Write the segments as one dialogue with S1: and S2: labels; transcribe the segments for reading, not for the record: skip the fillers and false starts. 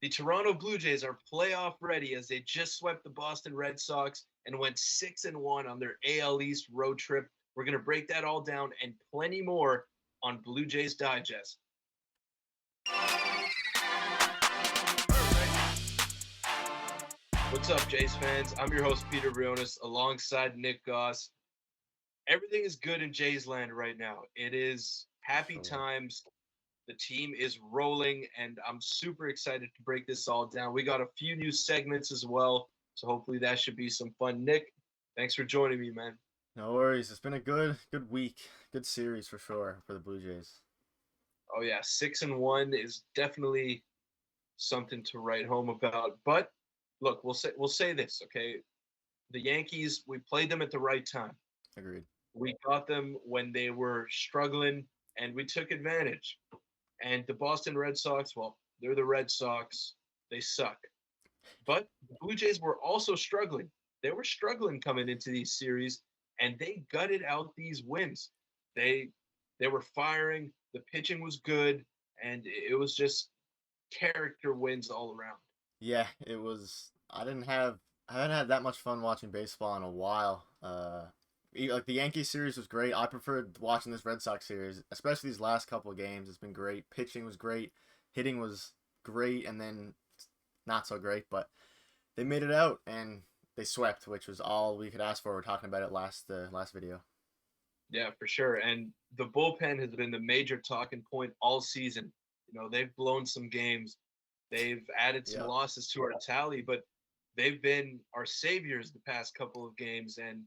S1: The Toronto Blue Jays are playoff ready as they just swept the Boston Red Sox and went 6-1 on their AL East road trip. We're going to break that all down and plenty more on Blue Jays Digest. What's up, Jays fans? I'm your host, Peter Vryonis, alongside Nick Gosse. Everything is good in Jays land right now. It is happy
S2: Sure.
S1: times. The team is rolling, and I'm super excited to break this all down. We got a few new segments as well, so hopefully that should be some fun. Nick, thanks for joining me, man.
S2: No worries. It's been a good week, good series for sure for the Blue Jays.
S1: Oh yeah, 6-1 is definitely something to write home about. But look, we'll say this, okay? The Yankees, we played them at the right time.
S2: Agreed.
S1: We got them when they were struggling, and we took advantage. And the Boston Red Sox, well, they're the Red Sox. They suck. But the Blue Jays were also struggling. They were struggling coming into these series, and they gutted out these wins. They they were firing. The pitching was good, and it was just character wins all around.
S2: Yeah, it was. I haven't had that much fun watching baseball in a while. Like the Yankees series was great. I preferred watching this Red Sox series, especially these last couple of games. It's been great. Pitching was great. Hitting was great, and then not so great. But they made it out and they swept, which was all we could ask for. We're talking about it last video.
S1: Yeah, for sure. And the bullpen has been the major talking point all season. They've blown some games. They've added some
S2: Yeah.
S1: losses to our tally, but they've been our saviors the past couple of games, and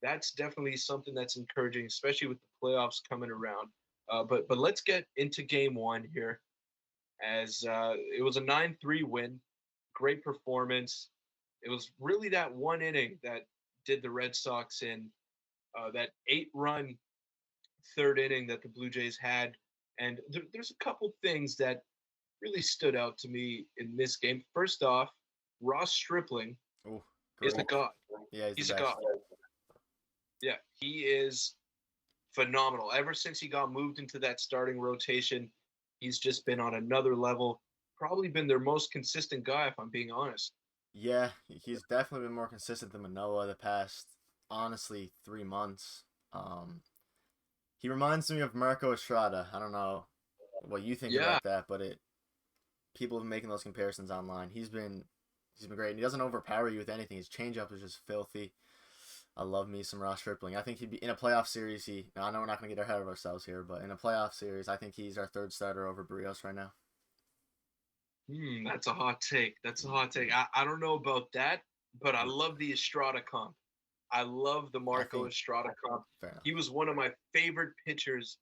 S1: that's definitely something that's encouraging, especially with the playoffs coming around. But let's get into game one here, as it was a 9-3 win, great performance. It was really that one inning that did the Red Sox in, that 8-run third inning that the Blue Jays had. And there's a couple things that really stood out to me in this game. First off, Ross Stripling
S2: Oh,
S1: is a
S2: great.
S1: god.
S2: Yeah, he's the
S1: He's a god.
S2: best.
S1: Yeah, he is phenomenal. Ever since he got moved into that starting rotation, he's just been on another level. Probably been their most consistent guy, if I'm being honest.
S2: Yeah, he's definitely been more consistent than Manoa the past, honestly, 3 months. Um, he reminds me of Marco Estrada. I don't know what you think
S1: Yeah,
S2: about that, but it people have been making those comparisons online. He's been great. And he doesn't overpower you with anything. His changeup is just filthy. I love me some Ross Stripling. I think he'd be in a playoff series. Now I know we're not gonna get ahead of ourselves here, but in a playoff series, I think he's our third starter over Barrios right now.
S1: that's a hot take. That's a hot take. I don't know about that, but I love the Estrada comp. I love the
S2: I
S1: Marco
S2: think
S1: Estrada comp.
S2: fair enough.
S1: He was one of my favorite pitchers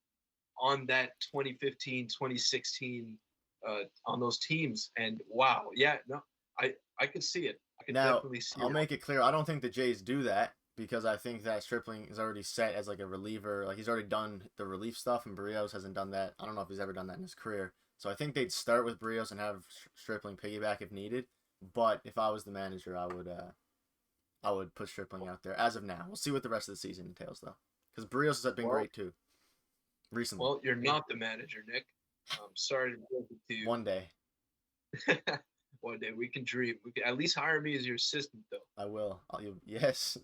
S1: on that 2015, 2016, on those teams. And wow, yeah, no, I could see it. I could
S2: Now,
S1: definitely see
S2: I'll
S1: it.
S2: make it clear. I don't think the Jays do that because I think that Stripling is already set as like a reliever. Like he's already done the relief stuff, and Barrios hasn't done that. I don't know if he's ever done that in his career. So I think they'd start with Barrios and have Stripling piggyback if needed. But if I was the manager, I would put Stripling out there as of now. We'll see what the rest of the season entails though, because Barrios has been
S1: Well,
S2: great too recently.
S1: well, you're not the manager, Nick. I'm sorry to break it to you.
S2: One day
S1: One day we can dream. We can at least hire me as your assistant, though.
S2: I will. Yes.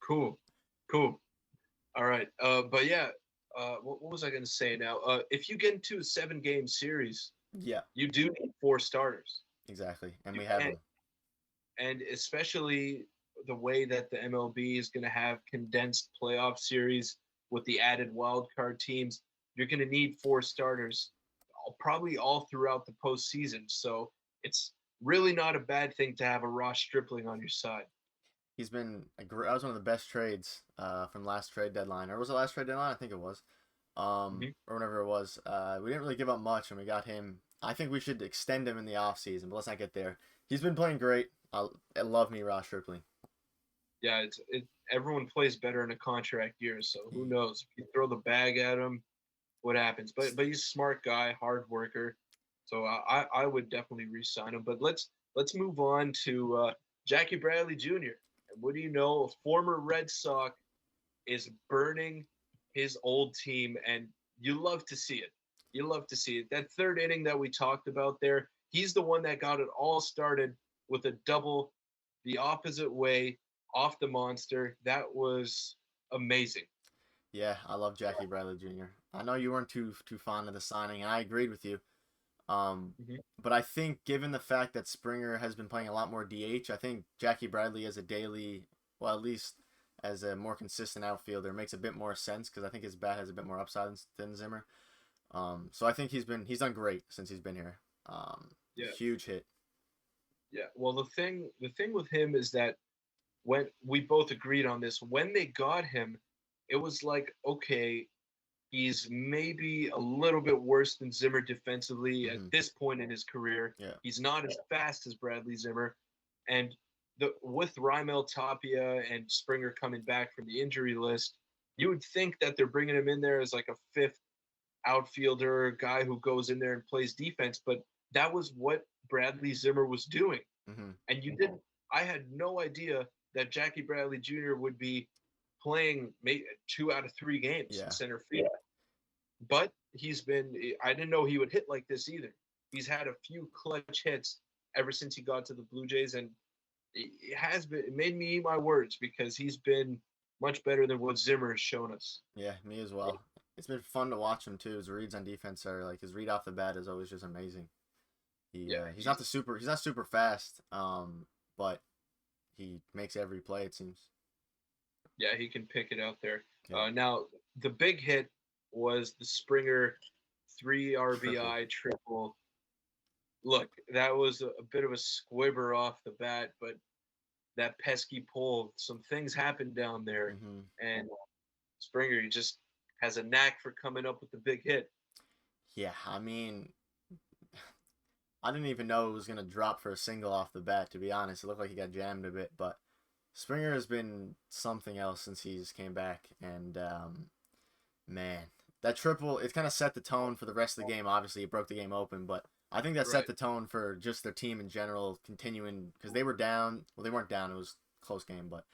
S1: Cool, cool. All right. But yeah. What was I going to say now? If you get into a 7-game series,
S2: Yeah,
S1: you do need 4 starters.
S2: exactly. And
S1: You
S2: we have
S1: can't,
S2: them.
S1: and especially the way that the MLB is going to have condensed playoff series with the added wild card teams, you're going to need 4 starters, probably all throughout the postseason. So it's really not a bad thing to have a Ross Stripling on your side.
S2: That was one of the best trades from last trade deadline. Or was it last trade deadline? I think it was.
S1: Mhm.
S2: Or whenever it was. We didn't really give up much and we got him. I think we should extend him in the offseason, but let's not get there. He's been playing great. I love me Ross Stripling.
S1: Yeah, everyone plays better in a contract year, so who knows? If you throw the bag at him, what happens? But he's a smart guy, hard worker, so I would definitely re-sign him. But let's move on to Jackie Bradley Jr. And what do you know? A former Red Sox is burning his old team, and you love to see it. You love to see it. That third inning that we talked about there, He's the one that got it all started with a double the opposite way off the monster. That was amazing.
S2: Yeah, I love Jackie Bradley Jr. I know you weren't too fond of the signing, and I agreed with you. Um,
S1: Mhm.
S2: but I think given the fact that Springer has been playing a lot more DH, I think Jackie Bradley as a daily, well, at least as a more consistent outfielder, makes a bit more sense because I think his bat has a bit more upside than Zimmer. So I think he's done great since he's been here.
S1: Yeah,
S2: Huge hit.
S1: yeah. Well, the thing with him is that when we both agreed on this, when they got him, it was like, okay, he's maybe a little bit worse than Zimmer defensively at
S2: Hmm.
S1: this point in his career.
S2: Yeah.
S1: He's not as fast as Bradley Zimmer, and with Raimel Tapia and Springer coming back from the injury list, you would think that they're bringing him in there as like a fifth outfielder, guy who goes in there and plays defense. But that was what Bradley Zimmer was doing,
S2: Hmm.
S1: and you didn't. I had no idea that Jackie Bradley Jr. would be playing 2 out of 3 games in
S2: Yeah.
S1: center field. But he's been, I didn't know he would hit like this either. He's had a few clutch hits ever since he got to the Blue Jays, and it made me eat my words because he's been much better than what Zimmer has shown us.
S2: Yeah, me as well. It's been fun to watch him too. His reads on defense are like his read off the bat is always just amazing.
S1: Yeah,
S2: He's not super fast, but he makes every play it seems.
S1: yeah, he can pick it out there.
S2: Yeah,
S1: Now the big hit was the Springer three
S2: triple.
S1: RBI triple. Look, that was a bit of a squibber off the bat, but that pesky pole, some things happened down there,
S2: Hmm.
S1: and Springer he just has a knack for coming up with the big hit.
S2: Yeah, I mean, I didn't even know it was gonna drop for a single off the bat. To be honest, it looked like he got jammed a bit, but Springer has been something else since he's came back, and man, that triple it kind of set the tone for the rest of the game. Obviously, it broke the game open, but I think that set
S1: Right.
S2: the tone for just their team in general, continuing because they were down. Well, they weren't down; it was a close game, but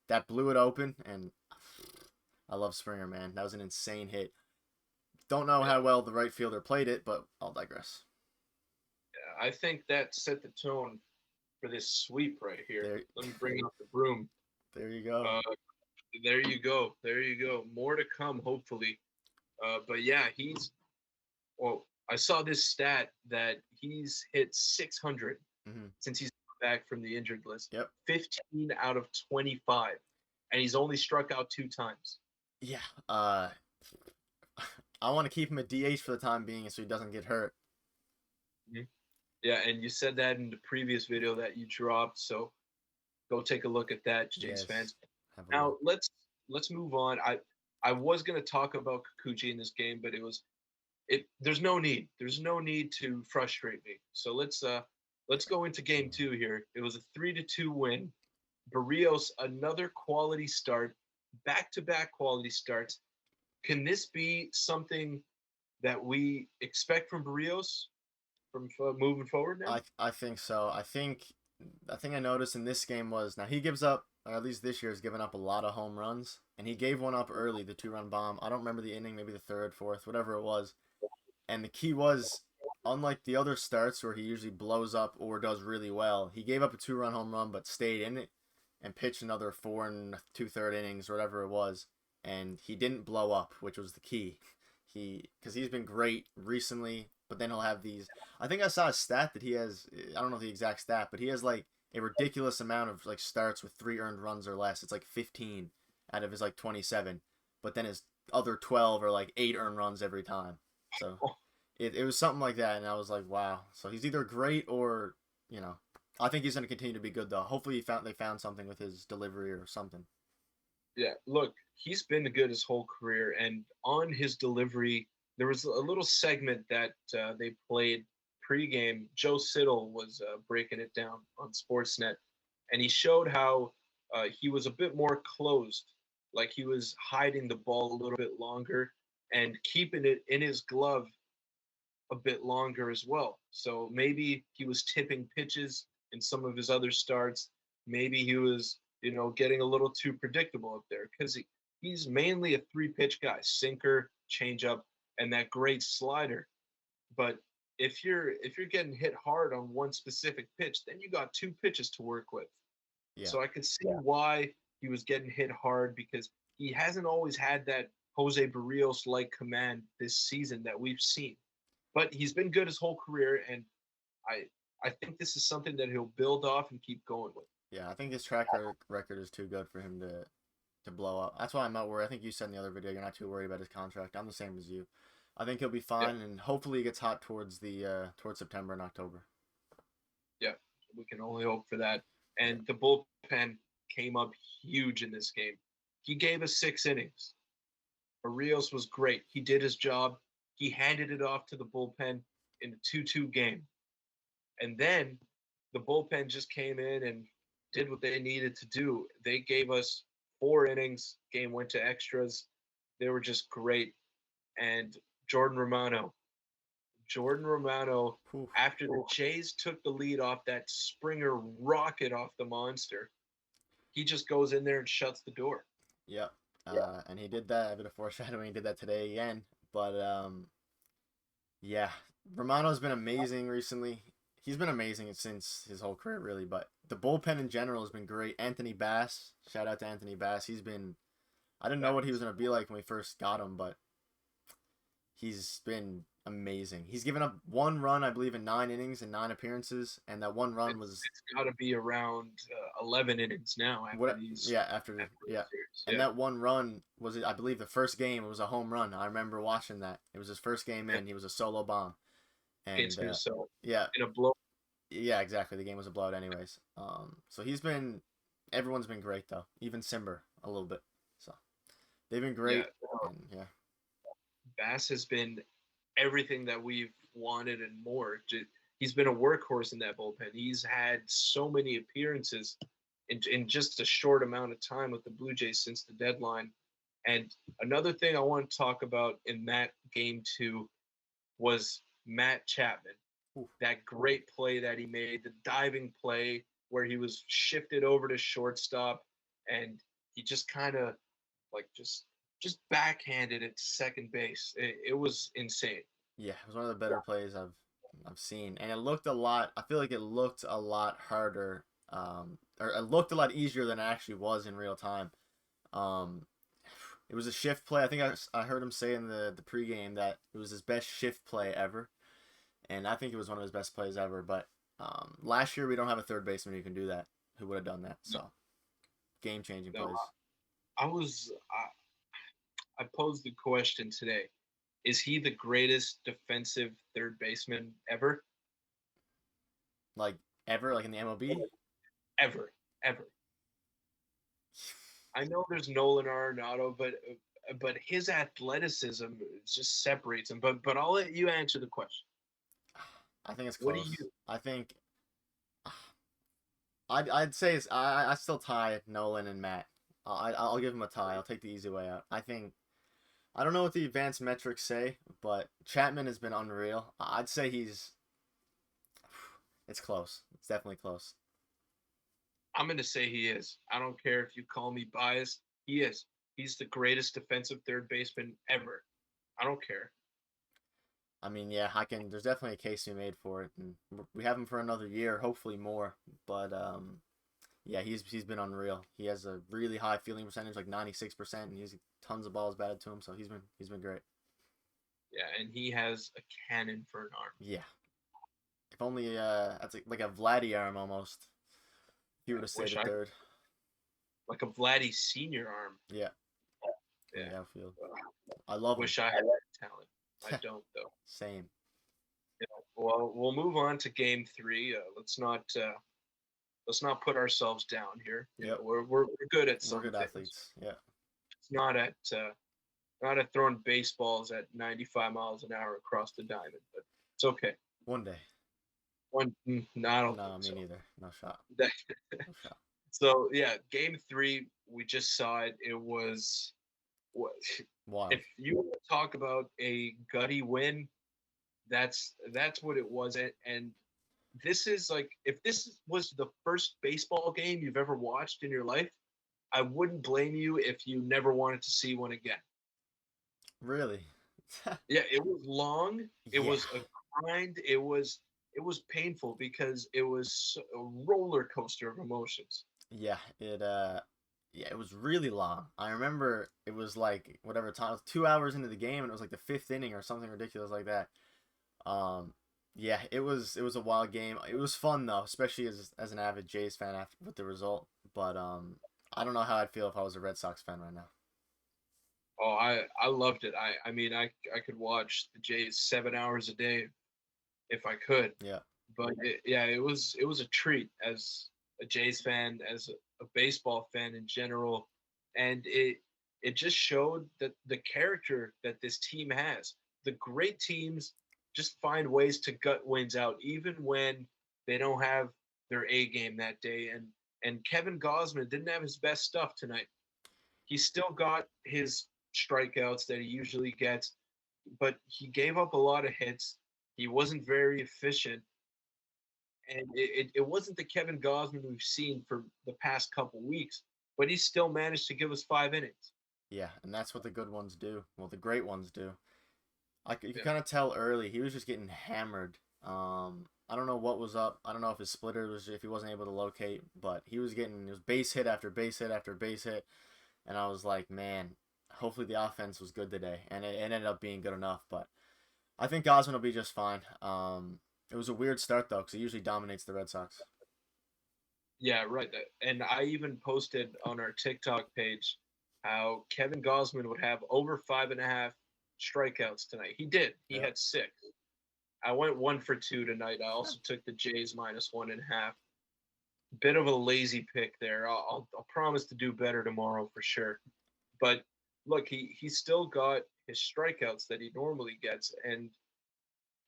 S2: that blew it open, and I love Springer, man. That was an insane hit. Don't know
S1: Yeah.
S2: how well the right fielder played it, but I'll digress.
S1: I think that set the tone for this sweep right here.
S2: There,
S1: Let me bring out the broom.
S2: there you go.
S1: Uh, there you go. There you go. More to come, hopefully. But yeah, well, I saw this stat that he's hit 600
S2: Hmm.
S1: since he's back from the injured list.
S2: Yep.
S1: 15 out of 25. And he's only struck out 2 times.
S2: Yeah. I want to keep him at DH for the time being, so he doesn't get hurt.
S1: Mhm. Yeah, and you said that in the previous video that you dropped, so go take a look at that, Jays
S2: Yes.
S1: fans.
S2: Have a
S1: Now
S2: look.
S1: let's move on. I was gonna talk about Kikuchi in this game, but there's no need. There's no need to frustrate me. So let's go into game two here. It was a 3-2 win. Barrios, another quality start, back-to-back quality starts. Can this be something that we expect from Barrios from moving forward now?
S2: I think so. I think I noticed in this game was now he gives up, or at least this year has given up a lot of home runs, and he gave one up early, the 2 run bomb. I don't remember the inning, maybe the third, fourth, whatever it was. And the key was, unlike the other starts where he usually blows up or does really well, he gave up a 2 run home run but stayed in it and pitched another 4 and 2/3 innings, or whatever it was, and he didn't blow up, which was the key. Because he's been great recently, but then he'll have these. I think I saw a stat that he has. I don't know the exact stat, but he has like a ridiculous amount of like starts with 3 earned runs or less. It's like 15 out of his like 27, but then his other 12 are like 8 earned runs every time. So it was something like that, and I was like, wow. So he's either great or you know, I think he's going to continue to be good though. Hopefully they found something with his delivery or something.
S1: Yeah, look, he's been good his whole career, and on his delivery, there was a little segment that they played pregame. Joe Siddle was breaking it down on Sportsnet, and he showed how he was a bit more closed, like he was hiding the ball a little bit longer and keeping it in his glove a bit longer as well. So maybe he was tipping pitches in some of his other starts. Maybe he was, getting a little too predictable up there because he's mainly a three pitch guy sinker, changeup, and that great slider. But if you're getting hit hard on one specific pitch, then you got two pitches to work with.
S2: Yeah.
S1: So I could see why he was getting hit hard because he hasn't always had that Jose Barrios like command this season that we've seen. But he's been good his whole career, and I I think this is something that he'll build off and keep going with.
S2: Yeah, I think his record is too good for him to blow up. That's why I'm not worried. I think you said in the other video you're not too worried about his contract. I'm the same as you. I think he'll be
S1: Yeah,
S2: fine, and hopefully he gets hot towards the towards September and October.
S1: yeah, we can only hope for that.
S2: Yeah,
S1: And the bullpen came up huge in this game. He gave us 6 innings. Rios was great. He did his job. He handed it off to the bullpen in a 2-2 game. And then the bullpen just came in and did what they needed to do. They gave us 4 innings. Game went to extras. They were just great. And Jordan Romano, Jordan Romano,
S2: Whew.
S1: after the Jays took the lead off that Springer rocket off the monster, he just goes in there and shuts the door.
S2: Yeah. And he did that. A bit of foreshadowing. He did that today again. But yeah, Romano's been amazing recently. He's been amazing since his whole career, really. But the bullpen in general has been great. Anthony Bass, shout out to Anthony Bass. He's been. I didn't know what he was gonna be like when we first got him, but he's been amazing. He's given up 1 run, I believe, in 9 innings and 9 appearances, and that 1 run was
S1: It's got to be around 11 innings now after
S2: what?
S1: these.
S2: Yeah, after yeah,
S1: Series.
S2: and
S1: Yeah,
S2: that 1 run was, I believe, the first game. It was a home run. I remember watching that. It was his first game in. He was a solo bomb, and
S1: against Minnesota
S2: yeah,
S1: in a blow.
S2: yeah, exactly. The game was a blowout, anyways. So everyone's been great though. Even Simber a little bit. So they've been
S1: Yeah,
S2: great, and yeah,
S1: Bass has been everything that we've wanted and more. He's been a workhorse in that bullpen. He's had so many appearances in just a short amount of time with the Blue Jays since the deadline. And another thing I want to talk about in that game too was Matt Chapman.
S2: Oof.
S1: That great play that he made, the diving play where he was shifted over to shortstop and he just kind of like just backhanded it to second base. It was insane.
S2: yeah. It was one of the better plays I've seen, and it looked a lot. I feel like it looked a lot harder, or it looked a lot easier than it actually was in real time. Um, it was a shift play. I think I heard him say in the pregame that it was his best shift play ever, and I think it was one of his best plays ever. But last year we don't have a third baseman who can do that, who would have done that. So game changing
S1: No,
S2: plays.
S1: I posed the question today: is he the greatest defensive third baseman ever?
S2: Like ever, like in the MLB.
S1: Ever, ever. I know there's Nolan Arenado, but his athleticism just separates him. But I'll let you answer the question.
S2: I think it's
S1: What do
S2: close.
S1: you?
S2: I think I'd say I still tie Nolan and Matt. I'll give him a tie. I'll take the easy way out. I don't know what the advanced metrics say, but Chapman has been unreal. I'd say it's close. It's definitely close.
S1: I'm gonna say he is. I don't care if you call me biased. He is. He's the greatest defensive third baseman ever. I don't care.
S2: I mean, yeah, I can. There's definitely a case to be made for it, and we have him for another year, hopefully more. But yeah, he's been unreal. He has a really high fielding percentage, like 96%, and he's tons of balls batted to him. So he's been great.
S1: Yeah, and he has a cannon for an arm.
S2: Yeah, if only that's like a Vladdy arm almost. He would have stayed
S1: Wish
S2: at
S1: I
S2: third.
S1: like a Vladdy senior arm.
S2: Yeah,
S1: Yeah.
S2: yeah, outfield. I love him.
S1: Wish I had that talent. I don't though.
S2: Same.
S1: Yeah. Well, we'll move on to game three. Let's not put ourselves down here. You
S2: Yep.
S1: know, we're good at
S2: We're
S1: some
S2: good
S1: things.
S2: athletes. Yeah.
S1: It's not at throwing baseballs at 95 miles an hour across the diamond, but it's okay.
S2: One day.
S1: No, I don't
S2: No,
S1: think
S2: me
S1: so.
S2: neither. No shot. No shot.
S1: So yeah, game three, we just saw it. It was what
S2: Wild.
S1: if you want to talk about a gutty win, that's what it was. And this is like if this was the first baseball game you've ever watched in your life, I wouldn't blame you if you never wanted to see one again.
S2: Really?
S1: Yeah, it was long. It
S2: Yeah.
S1: was a mind, it was painful because it was a roller coaster of emotions.
S2: Yeah, it was really long. I remember it was like whatever time, it was 2 hours into the game, and it was like the fifth inning or something ridiculous like that. Um, yeah, it was a wild game. It was fun though, especially as an avid Jays fan after with the result. But I don't know how I'd feel if I was a Red Sox fan right now.
S1: Oh, I loved it. I mean, I could watch the Jays 7 hours a day if I could.
S2: Yeah,
S1: But yeah, it was a treat as a Jays fan, as a baseball fan in general, and it just showed that the character that this team has. The great teams just find ways to gut wins out, even when they don't have their A game that day. And Kevin Gosman didn't have his best stuff tonight. He still got his strikeouts that he usually gets, but he gave up a lot of hits. He wasn't very efficient, and it wasn't the Kevin Gosman we've seen for the past couple weeks, but he still managed to give us 5 innings.
S2: yeah, and that's what the good ones do. Well, the great ones do. You could
S1: Yeah,
S2: kind of tell early he was just getting hammered. I don't know what was up. I don't know if his splitter was if he wasn't able to locate, but he was getting it was base hit after base hit after base hit, and I was like, man, hopefully the offense was good today, and it ended up being good enough. But I think Gosman will be just fine. It was a weird start though, because he usually dominates the Red Sox.
S1: yeah, right. And I even posted on our TikTok page how Kevin Gosman would have over 5.5 strikeouts tonight. He did. He
S2: Yeah,
S1: had six. I went 1 for 2 tonight. I also took the Jays -1.5. Bit of a lazy pick there. I'll promise to do better tomorrow for sure. But look, he still got his strikeouts that he normally gets, and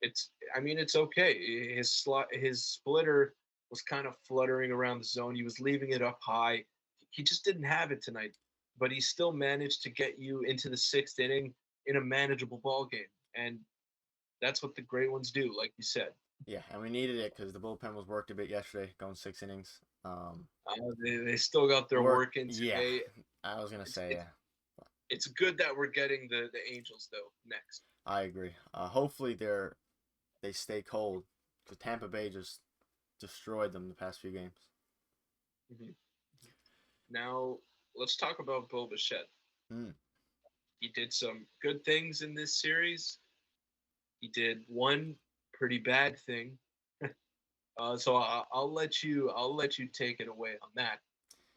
S1: it's I mean it's okay. His splitter was kind of fluttering around the zone. He was leaving it up high. He just didn't have it tonight, but he still managed to get you into the sixth inning in a manageable ball game, and that's what the great ones do, like you said.
S2: yeah, and we needed it because the bullpen was worked a bit yesterday, going 6 innings.
S1: They still got their
S2: Work,
S1: work in
S2: yeah,
S1: today.
S2: I was gonna
S1: It's,
S2: say
S1: it's
S2: yeah.
S1: it's good that we're getting the Angels though next.
S2: I agree. Hopefully they stay cold because Tampa Bay just destroyed them the past few games.
S1: Hmm. Now let's talk about Bo Bichette.
S2: Mm.
S1: He did some good things in this series. He did one pretty bad thing. So I'll let you take it away on that.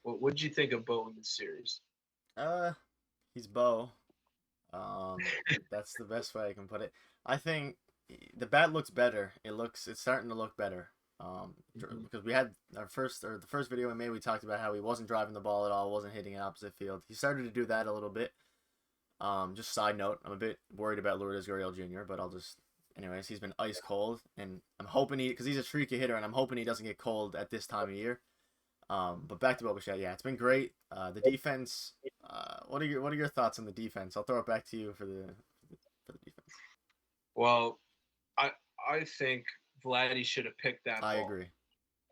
S1: What did you think of Bo in this series?
S2: Uh, he's Bo. That's the best way I can put it. I think the bat looks better. It's starting to look better.
S1: Hmm.
S2: Because we had the first video we made, we talked about how he wasn't driving the ball at all, wasn't hitting it opposite field. He started to do that a little bit. Just side note, I'm a bit worried about Lourdes Gurriel Jr., but anyways, he's been ice cold, and I'm hoping because he's a streaky hitter, and I'm hoping he doesn't get cold at this time of year. But back to Boba, yeah, it's been great. The defense. What are your thoughts on the defense? I'll throw it back to you for the defense.
S1: Well, I I think Vladdy should have picked that
S2: I
S1: ball.
S2: agree.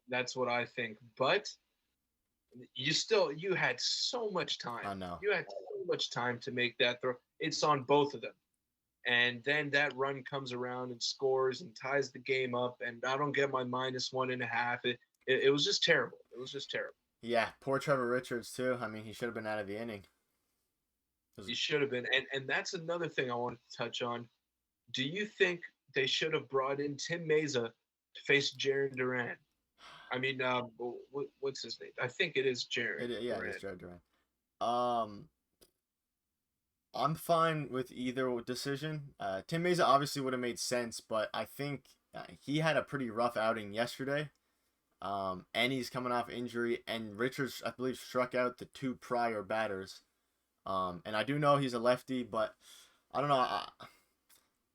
S1: That's what I think. But you had so much time.
S2: I know.
S1: You had so much time to make that throw. It's on both of them. And then that run comes around and scores and ties the game up. And I don't get my -1.5. It was just terrible. It was just terrible.
S2: Yeah, poor Trevor Richards too. I mean, he should have been out of the inning.
S1: He should have been. And that's another thing I wanted to touch on. Do you think they should have brought in Tim Mesa to face Jaron Duran? I mean, what's his name? I think it is Jaron
S2: Yeah, it is
S1: Duran.
S2: Jared Duran. Um, I'm fine with either decision. Tim Mesa obviously would have made sense, but I think he had a pretty rough outing yesterday. And he's coming off injury, and Richards, I believe, struck out the two prior batters. And I do know he's a lefty, but I don't know.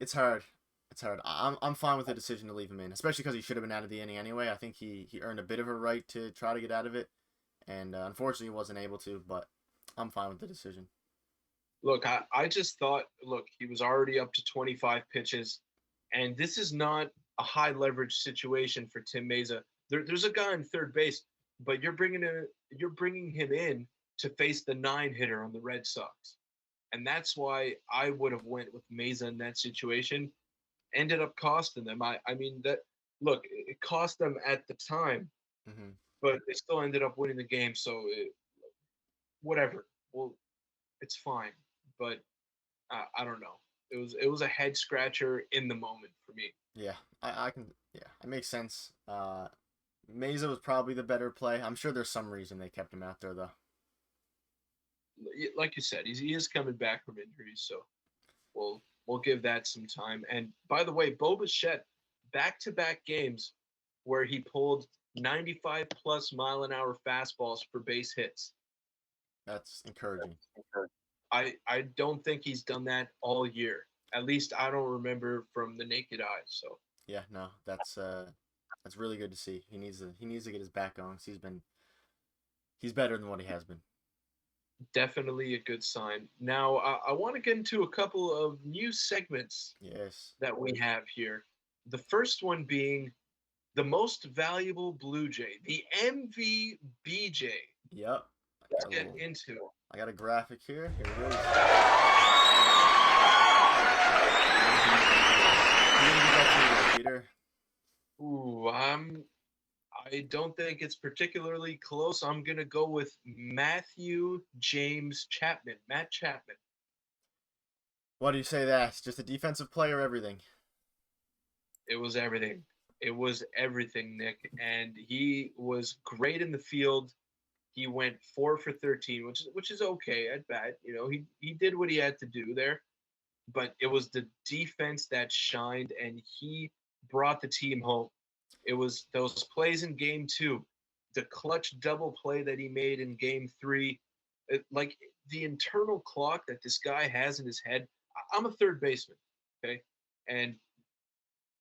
S2: It's hard. It's hard. I'm fine with the decision to leave him in, especially because he should have been out of the inning anyway. I think he earned a bit of a right to try to get out of it, and unfortunately he wasn't able to. But I'm fine with the decision.
S1: Look, I just thought, look, he was already up to 25 pitches, and this is not a high leverage situation for Tim Mesa. There's a guy on third base, but you're bringing him in to face the 9 hitter on the Red Sox, and that's why I would have went with Mesa in that situation. ended up costing them. I mean that look, it cost them at the time,
S2: Hmm.
S1: but they still ended up winning the game. So whatever. Well, it's fine. But I don't know. It was a head scratcher in the moment for me.
S2: Yeah, I can. Yeah, it makes sense. Mesa was probably the better play. I'm sure there's some reason they kept him out there though.
S1: Like you said, he is coming back from injuries, so we'll give that some time. And by the way, Bo Bichette, back-to-back games where he pulled 95 plus mile an hour fastballs for base hits.
S2: That's encouraging.
S1: I don't think he's done that all year. At least I don't remember from the naked eye. So
S2: Yeah, no, that's really good to see. He needs to get his back going. 'Cause he's better than what he has been.
S1: definitely a good sign. Now I want to get into a couple of new segments
S2: Yes.
S1: that we have here. The first one being the most valuable Blue Jay, the MVBJ.
S2: Yep.
S1: Let's get into it.
S2: I got a graphic here. Here it is. Who do you give that to, Peter?
S1: Ooh, I don't think it's particularly close. I'm gonna go with Matthew James Chapman. Matt Chapman.
S2: Why do you say that? Just a defensive play or everything?
S1: It was everything. It was everything, Nick. And he was great in the field. He went 4 for 13, which is okay at bat. You know, he did what he had to do there. But it was the defense that shined, and he brought the team home. It was those plays in game 2, the clutch double play that he made in game 3. Like the internal clock that this guy has in his head. I'm a third baseman, okay, and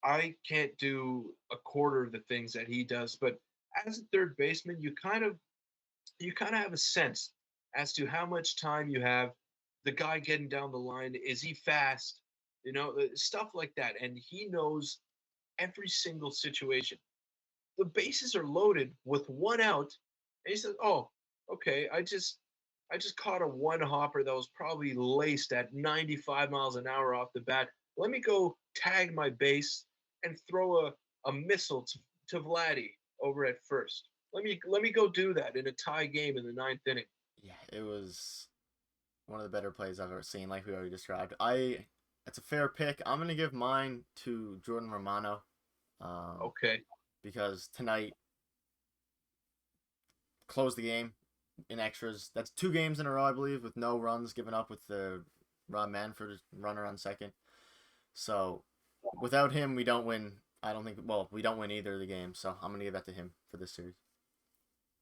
S1: I can't do a quarter of the things that he does. But as a third baseman, you kind of have a sense as to how much time you have. The guy getting down the line, is he fast? Stuff like that, and he knows every single situation. The bases are loaded with one out, and he says, "Oh, okay, I just caught a one hopper that was probably laced at 95 miles an hour off the bat. Let me go tag my base and throw a missile to Vladdy over at first. Let me go do that in a tie game in the ninth inning."
S2: Yeah, it was one of the better plays I've ever seen, like we already described. It's a fair pick. I'm gonna give mine to Jordan Romano, um,
S1: Okay,
S2: because tonight closed the game in extras. That's 2 games in a row, I believe, with no runs given up with the Rob Manfred runner on second. So without him, we don't win. I don't think. Well, we don't win either of the games. So I'm gonna give that to him for this series.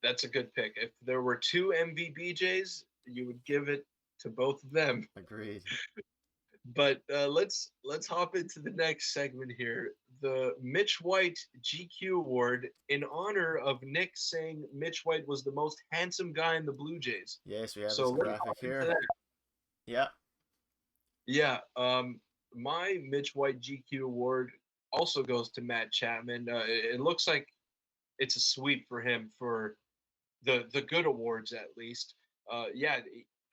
S1: that's a good pick. If there were two MVBJs, you would give it to both of them.
S2: Agreed.
S1: But let's hop into the next segment here. The Mitch White GQ Award in honor of Nick saying Mitch White was the most handsome guy in the Blue Jays.
S2: Yes, we have
S1: So
S2: this
S1: let's
S2: graphic
S1: hop into
S2: here.
S1: that.
S2: Yeah.
S1: Yeah, my Mitch White GQ Award also goes to Matt Chapman. It looks like it's a sweep for him for the good awards at least. Yeah,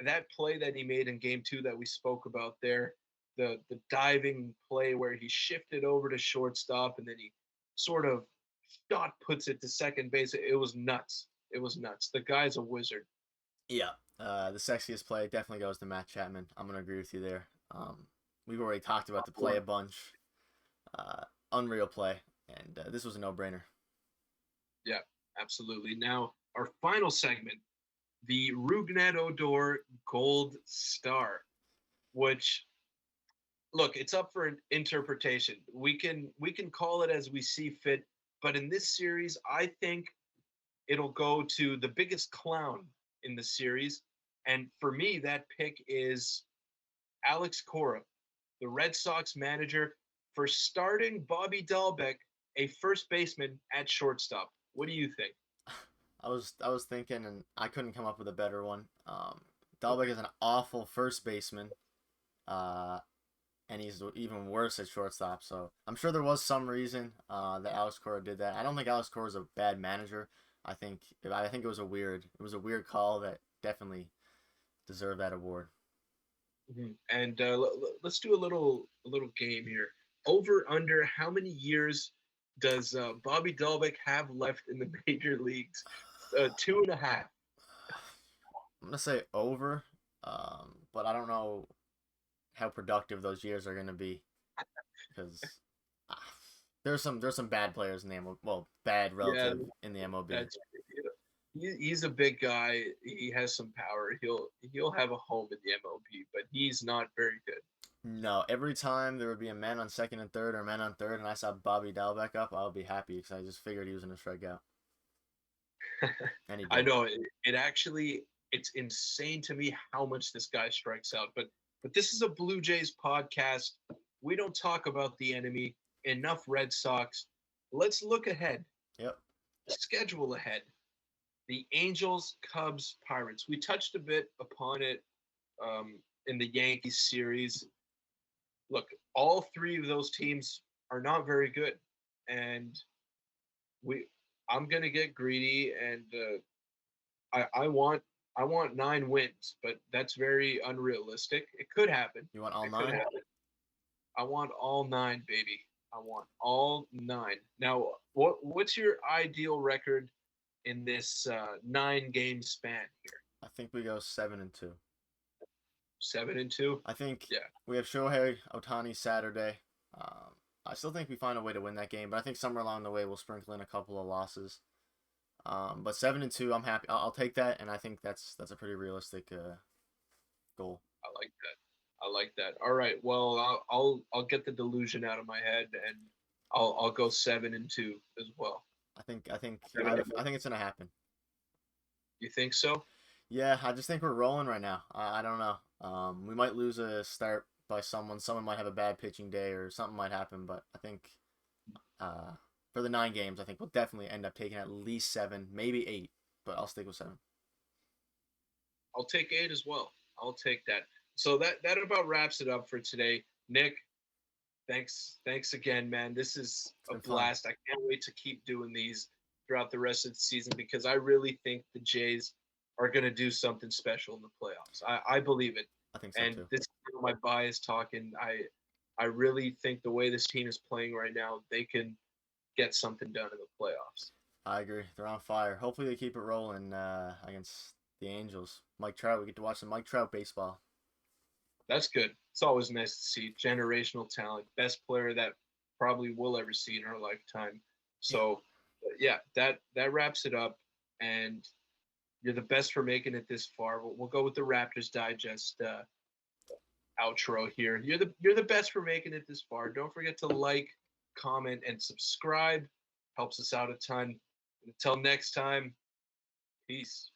S1: that play that he made in game 2 that we spoke about there, the diving play where he shifted over to shortstop and then he sort of shot puts it to second base. It was nuts. It was nuts. The guy's a wizard.
S2: Yeah. The sexiest play definitely goes to Matt Chapman. I'm gonna agree with you there. We've already talked about the play a bunch. Unreal play, and this was a no-brainer.
S1: Yeah, absolutely. Now our final segment, the Rougned Odor Gold Star, which look, it's up for an interpretation. We can call it as we see fit, but in this series, I think it'll go to the biggest clown in the series, and for me, that pick is Alex Cora, the Red Sox manager, for starting Bobby Dahlbeck, a first baseman at shortstop. What do you think?
S2: I was thinking, and I couldn't come up with a better one. Dahlbeck is an awful first baseman, uh, and he's even worse at shortstop. So I'm sure there was some reason that Alex Cora did that. I don't think Alex Cora is a bad manager. I think it was a weird call that definitely deserved that award.
S1: And let's do a little game here. over under how many years does Bobby Dalbec have left in the major leagues? 2.5.
S2: I'm gonna say over, but I don't know how productive those years are gonna be because uh, there's some bad players in the MLB. Well, bad
S1: Yeah,
S2: relative in the MLB.
S1: that's he's a big guy. He has some power. He'll have a home in the MLB, but he's not very good.
S2: No, every time there would be a man on second and third or a man on third, and I saw Bobby Dalbec up, I would be happy because I just figured he was gonna strike out, and he
S1: I
S2: did.
S1: know it actually it's insane to me how much this guy strikes out. But this is a Blue Jays podcast. We don't talk about the enemy. Enough Red Sox. Let's look ahead.
S2: Yep.
S1: Schedule ahead. The Angels, Cubs, Pirates. We touched a bit upon it in the Yankees series. Look, all three of those teams are not very good, and we. I'm gonna get greedy, and I want 9 wins, but that's very unrealistic. It could happen.
S2: You want all
S1: It could
S2: 9?
S1: happen. I want all 9, baby. I want all 9. Now, what's your ideal record in this 9 game span here?
S2: I think we go 7-2.
S1: 7-2.
S2: I think
S1: Yeah,
S2: we have Shohei Ohtani Saturday. I still think we find a way to win that game, but I think somewhere along the way we'll sprinkle in a couple of losses. But 7-2, I'm happy. I'll take that, and I think that's a pretty realistic goal.
S1: I like that. I like that. All right. Well, I'll get the delusion out of my head, and I'll go 7-2 as well.
S2: I think it's gonna happen.
S1: You think so?
S2: Yeah, I just think we're rolling right now. I don't know. We might lose a start by someone. Someone might have a bad pitching day, or something might happen. But I think uh, for the 9 games, I think we'll definitely end up taking at least 7, maybe 8. But I'll stick with 7.
S1: I'll take 8 as well. I'll take that. So that about wraps it up for today. Nick, thanks again, man. This is
S2: It's
S1: a
S2: been fun.
S1: blast. I can't wait to keep doing these throughout the rest of the season because I really think the Jays are going to do something special in the playoffs. I believe it.
S2: I think so
S1: And
S2: too.
S1: this is my bias talking. I really think the way this team is playing right now, they can get something done in the playoffs.
S2: I agree. They're on fire. Hopefully they keep it rolling against the Angels. Mike Trout. We get to watch some Mike Trout baseball.
S1: That's good. It's always nice to see generational talent, best player that probably we'll ever see in our lifetime.
S2: Yeah.
S1: So, yeah, that wraps it up. And you're the best for making it this far. We'll go with the Raptors Digest outro here. You're the best for making it this far. Don't forget to like, comment, and subscribe. Helps us out a ton. Until next time, peace.